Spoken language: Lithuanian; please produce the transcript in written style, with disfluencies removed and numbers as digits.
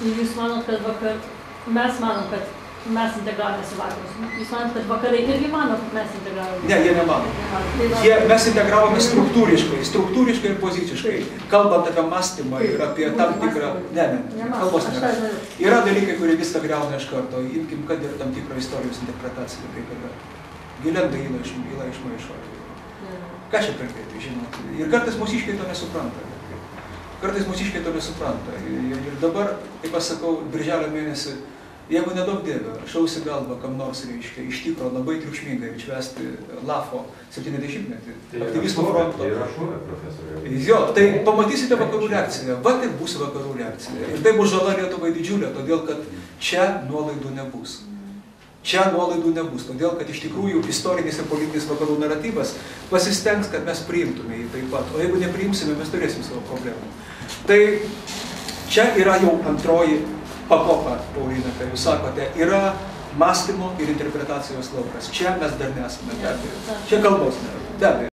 Jūs manot, kad mes manom, kad mes integravomės į vakarus. Jūs manot, kad vakarai irgi mano, kad mes integravomės? Ne, jie nemano. Mes integravomės struktūriškai ir poziciškai. Kalbant apie mąstymą ir apie tam tikrą... Ne, kalbos nėra. Yra dalykai, kurie viską griauna iš karto. Imkim, kad ir tam tikrą istorijos interpretaciją, kai kada. Gilenda įla išmaišo. Ką čia kalbėti, žinot? Ir kartais mūsiškiai to nesupranta. Ir dabar, kaip aš sakau, birželio mėnesį, jeigu nedaug dievė, šausi galvą kam nors, reiškia, iš tikro labai triukšmingai išvesti LAFO 70-metį, aktyvistų fronto. Tai yra šūvė, profesorė. Jo, tai pamatysite vakarų reakciją. Va, tai bus vakarų reakcija. Ir tai bus žala Lietuvai didžiulė, todėl kad čia nuolaidų nebus. Todėl kad iš tikrųjų istorinis ir politinis vakarų naratyvas pasistengs, kad mes priimtume jį taip pat. O jeigu nepriimsime, mes turėsim savo problemų. Tai čia yra jau antroji pakopa, Paulina, kai jūs sakote, yra mąstymo ir interpretacijos laukas. Čia mes dar nesame, be abejo. Čia kalbos nėra, be abejo.